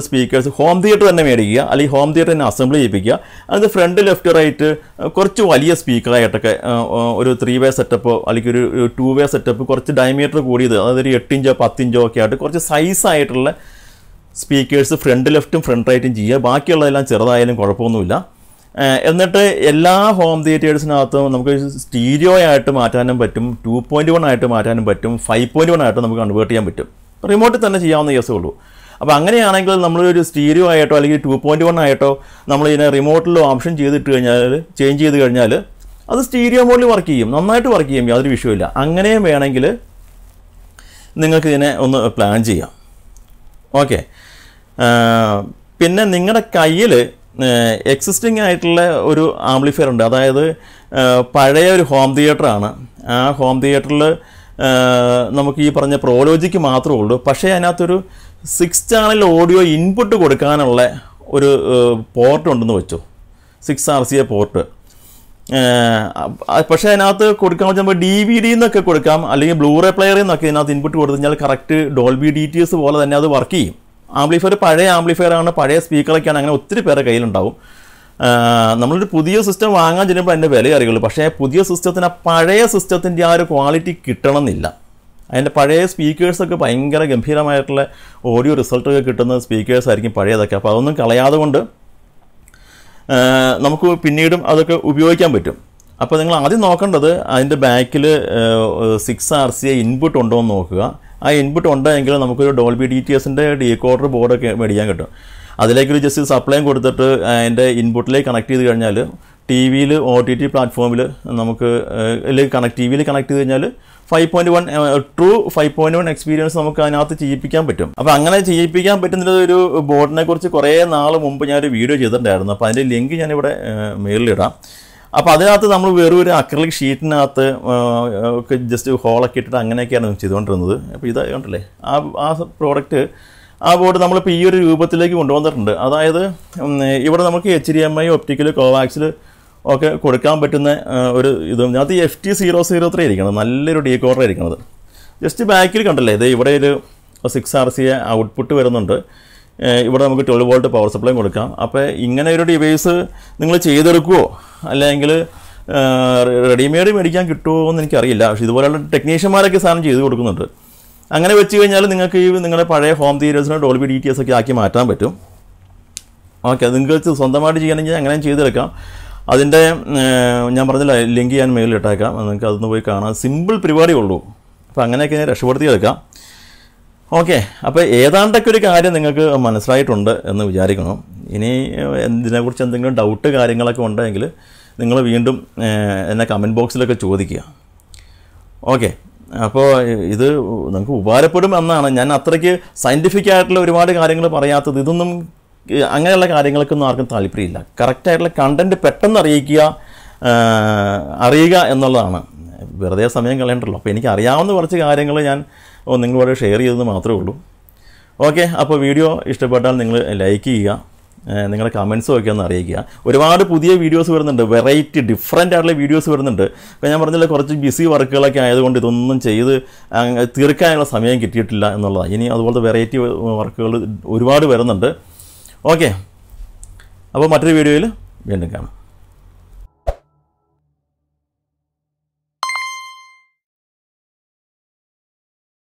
speakers home theatre തന്നെ മേടിക്കുക, അല്ലെങ്കിൽ ഹോം തിയേറ്റർ തന്നെ അസംബിൾ ചെയ്യിപ്പിക്കുക. അത് ഫ്രണ്ട്, ലെഫ്റ്റ്, റൈറ്റ് കുറച്ച് വലിയ സ്പീക്കറായിട്ടൊക്കെ ഒരു 3-വേ സെറ്റപ്പോ അല്ലെങ്കിൽ ഒരു 2-വേ സെറ്റപ്പ് കുറച്ച് ഡയമീറ്റർ കൂടിയത്, അതായത് ഒരു 8 ഇഞ്ചോ 10 ഇഞ്ചോ ഒക്കെ ആയിട്ട് കുറച്ച് സൈസായിട്ടുള്ള സ്പീക്കേഴ്സ് ഫ്രണ്ട് ലെഫ്റ്റും ഫ്രണ്ട് റൈറ്റും ചെയ്യുക. ബാക്കിയുള്ളതെല്ലാം ചെറുതായാലും കുഴപ്പമൊന്നുമില്ല. എന്നിട്ട് എല്ലാ ഹോം തിയേറ്റേഴ്സിനകത്തും നമുക്ക് സ്റ്റീരിയോ ആയിട്ട് മാറ്റാനും പറ്റും, 2.1 ആയിട്ട് മാറ്റാനും പറ്റും, 5.1 ആയിട്ട് നമുക്ക് കൺവേർട്ട് ചെയ്യാൻ പറ്റും. റിമോട്ടിൽ തന്നെ ചെയ്യാവുന്ന കേസേ ഉള്ളൂ. അപ്പോൾ അങ്ങനെയാണെങ്കിൽ നമ്മളൊരു സ്റ്റീരിയോ ആയിട്ടോ അല്ലെങ്കിൽ 2.1 ആയിട്ടോ നമ്മൾ ഇതിനെ റിമോട്ടിൽ ഓപ്ഷൻ ചെയ്തിട്ട് കഴിഞ്ഞാൽ, ചേഞ്ച് ചെയ്ത് കഴിഞ്ഞാൽ അത് സ്റ്റീരിയോ മോഡിൽ വർക്ക് ചെയ്യും, നന്നായിട്ട് വർക്ക് ചെയ്യും, യാതൊരു വിഷയമില്ല. അങ്ങനെയും വേണമെങ്കിൽ നിങ്ങൾക്ക് ഇതിനെ ഒന്ന് പ്ലാൻ ചെയ്യാം. ഓക്കെ. പിന്നെ നിങ്ങളുടെ കയ്യിൽ എക്സിസ്റ്റിംഗ് ആയിട്ടുള്ള ഒരു ആംപ്ലിഫയർ ഉണ്ട്. അതായത് പഴയ ഒരു ഹോം തിയേറ്ററാണ്. ആ ഹോം തിയേറ്ററിൽ നമുക്ക് ഈ പറഞ്ഞ പ്രോലോജിക്ക് മാത്രമേ ഉള്ളൂ. പക്ഷേ അതിനകത്തൊരു 6 ചാനൽ ഓഡിയോ ഇൻപുട്ട് കൊടുക്കാനുള്ള ഒരു പോർട്ട് ഉണ്ടെന്ന് വെച്ചു, 6RCA പോർട്ട്. പക്ഷേ അതിനകത്ത് കൊടുക്കാൻ വെച്ചാൽ DVD എന്നൊക്കെ കൊടുക്കാം, അല്ലെങ്കിൽ ബ്ലൂറേ പ്ലെയറിൽ നിന്നൊക്കെ ഇതിനകത്ത് ഇൻപുട്ട് കൊടുത്തു കഴിഞ്ഞാൽ കറക്റ്റ് ഡോൾബി DTS പോലെ തന്നെ അത് വർക്ക് ചെയ്യും. ആംപ്ലിഫയർ പഴയ ആംപ്ലിഫയറാണ്, പഴയ സ്പീക്കറൊക്കെയാണ്, അങ്ങനെ ഒത്തിരി പേരെ കയ്യിലുണ്ടാവും. നമ്മളൊരു പുതിയ സിസ്റ്റം വാങ്ങാൻ ചെല്ലുമ്പോൾ അതിൻ്റെ വില അറിയുള്ളൂ. പക്ഷേ പുതിയ സിസ്റ്റത്തിന് പഴയ സിസ്റ്റത്തിൻ്റെ ആ ഒരു ക്വാളിറ്റി കിട്ടണമെന്നില്ല. അതിൻ്റെ പഴയ സ്പീക്കേഴ്സൊക്കെ ഭയങ്കര ഗംഭീരമായിട്ടുള്ള ഓഡിയോ റിസൾട്ടൊക്കെ കിട്ടുന്ന സ്പീക്കേഴ്സ് ആയിരിക്കും പഴയതൊക്കെ. അപ്പോൾ അതൊന്നും കളയാതെ കൊണ്ട് നമുക്ക് പിന്നീടും അതൊക്കെ ഉപയോഗിക്കാൻ പറ്റും. അപ്പോൾ നിങ്ങൾ ആദ്യം നോക്കേണ്ടത് അതിൻ്റെ ബാക്കിൽ 6RCA ഇൻപുട്ട് ഉണ്ടോ എന്ന് നോക്കുക. ആ ഇൻപുട്ട് ഉണ്ടെങ്കിൽ നമുക്കൊരു ഡോൾബി DTSൻ്റെ ഡീകോഡർ ബോർഡൊക്കെ മേടിക്കാൻ കിട്ടും. അതിലേക്കൊരു ജസ്റ്റ് സപ്ലൈ കൊടുത്തിട്ട് അതിൻ്റെ ഇൻപുട്ടിലേക്ക് കണക്ട് ചെയ്ത് കഴിഞ്ഞാൽ TV-യിൽ OTT പ്ലാറ്റ്ഫോമിൽ നമുക്ക് TV-യിൽ കണക്ട് ചെയ്ത് കഴിഞ്ഞാൽ 5.1 ട്രൂ 5.1 എക്സ്പീരിയൻസ് നമുക്ക് അതിനകത്ത് ചെയ്യിപ്പിക്കാൻ പറ്റും. അപ്പോൾ അങ്ങനെ ചെയ്യിപ്പിക്കാൻ പറ്റുന്ന ഒരു ബോർഡിനെ കുറിച്ച് കുറേ നാൾ മുമ്പ് ഞാനൊരു വീഡിയോ ചെയ്തിട്ടുണ്ടായിരുന്നു. അപ്പോൾ അതിൻ്റെ ലിങ്ക് ഞാനിവിടെ മെയിലിലിടാം. അപ്പോൾ അതിനകത്ത് നമ്മൾ വെറും ഒരു അക്രിലിക് ഷീറ്റിനകത്ത് ഒക്കെ ജസ്റ്റ് ഹോളൊക്കെ ഇട്ടിട്ട് അങ്ങനെയൊക്കെയാണ് ചെയ്തുകൊണ്ടിരുന്നത്. അപ്പോൾ ഇത് കണ്ടല്ലേ ആ പ്രോഡക്റ്റ്, ആ ബോർഡ് നമ്മളിപ്പോൾ ഈ ഒരു രൂപത്തിലേക്ക് കൊണ്ടുവന്നിട്ടുണ്ട്. അതായത് ഇവിടെ നമുക്ക് HDMI, ഒപ്റ്റിക്കൽ, കോവാക്സിൽ ഒക്കെ കൊടുക്കാൻ പറ്റുന്ന ഒരു ഇത്. അതിനകത്ത് FT003 ഇരിക്കണം, നല്ലൊരു ഡീകോഡർ ഇരിക്കുന്നത്. ജസ്റ്റ് ബാക്കിൽ കണ്ടല്ലേ, ഇത് ഇവിടെ ഒരു 6RCA ഔട്ട്പുട്ട് വരുന്നുണ്ട്. ഇവിടെ നമുക്ക് 12 വോൾട്ട് പവർ സപ്ലൈ കൊടുക്കാം. അപ്പോൾ ഇങ്ങനെ ഒരു ഡിവൈസ് നിങ്ങൾ ചെയ്തെടുക്കുമോ അല്ലെങ്കിൽ റെഡിമെയ്ഡ് മേടിക്കാൻ കിട്ടുമോ എന്ന് എനിക്കറിയില്ല. പക്ഷേ ഇതുപോലെയുള്ള ടെക്നീഷ്യന്മാരൊക്കെ സാധനം ചെയ്ത് കൊടുക്കുന്നുണ്ട്. അങ്ങനെ വെച്ച് കഴിഞ്ഞാൽ നിങ്ങൾക്ക് ഈ നിങ്ങളുടെ പഴയ ഹോം തിയേറ്റേഴ്സിനെ ഡോൾബി DTS ഒക്കെ ആക്കി മാറ്റാൻ പറ്റും. ഓക്കെ, അത് നിങ്ങൾക്ക് സ്വന്തമായിട്ട് ചെയ്യണമെങ്കിൽ അങ്ങനെ ചെയ്തെടുക്കാം. അതിൻ്റെ ഞാൻ പറഞ്ഞില്ല, ലിങ്ക് ഞാൻ മെയിലിൽ ഇട്ടേക്കാം, നിങ്ങൾക്ക് അതൊന്ന് പോയി കാണാം. സിമ്പിൾ പരിപാടിയേ ഉള്ളൂ. അപ്പോൾ അങ്ങനെയൊക്കെ ഞാൻ രക്ഷപ്പെടുത്തിയെടുക്കാം. ഓക്കെ, അപ്പോൾ ഏതാണ്ടൊക്കെ ഒരു കാര്യം നിങ്ങൾക്ക് മനസ്സിലായിട്ടുണ്ട് എന്ന് വിചാരിക്കണം. ഇനി ഇതിനെക്കുറിച്ച് എന്തെങ്കിലും ഡൗട്ട് കാര്യങ്ങളൊക്കെ ഉണ്ടെങ്കിൽ നിങ്ങൾ വീണ്ടും എന്നെ കമൻറ്റ് ബോക്സിലൊക്കെ ചോദിക്കുക. ഓക്കെ, അപ്പോൾ ഇത് നമുക്ക് ഉപകാരപ്പെടും എന്നാണ്. ഞാൻ അത്രയ്ക്ക് സയൻറ്റിഫിക് ആയിട്ടുള്ള ഒരുപാട് കാര്യങ്ങൾ പറയാത്തത്. ഇതൊന്നും അങ്ങനെയുള്ള കാര്യങ്ങൾക്കൊന്നും ആർക്കും താല്പര്യമില്ല. കറക്റ്റായിട്ടുള്ള കണ്ടൻറ്റ് പെട്ടെന്ന് അറിയുക എന്നുള്ളതാണ്. വെറുതെ സമയം കളയണ്ടല്ലോ. അപ്പോൾ എനിക്ക് അറിയാവുന്ന കുറച്ച് കാര്യങ്ങൾ ഞാൻ നിങ്ങളോട് ഷെയർ ചെയ്തെന്ന് മാത്രമേ ഉള്ളൂ. ഓക്കെ, അപ്പോൾ വീഡിയോ ഇഷ്ടപ്പെട്ടാൽ നിങ്ങൾ ലൈക്ക് ചെയ്യുക, നിങ്ങളുടെ കമൻസും ഒക്കെ ഒന്ന് അറിയിക്കുക. ഒരുപാട് പുതിയ വീഡിയോസ് വരുന്നുണ്ട്, വെറൈറ്റി ഡിഫറെൻ്റ് ആയിട്ടുള്ള വീഡിയോസ് വരുന്നുണ്ട്. അപ്പോൾ ഞാൻ പറഞ്ഞില്ല, കുറച്ച് ബിസി വർക്കുകളൊക്കെ ആയതുകൊണ്ട് ഇതൊന്നും ചെയ്ത് തീർക്കാനുള്ള സമയം കിട്ടിയിട്ടില്ല എന്നുള്ളതാണ്. ഇനി അതുപോലത്തെ വെറൈറ്റി വർക്കുകൾ ഒരുപാട് വരുന്നുണ്ട്. ഓക്കെ, അപ്പോൾ മറ്റൊരു വീഡിയോയിൽ വീണ്ടും കാണാം.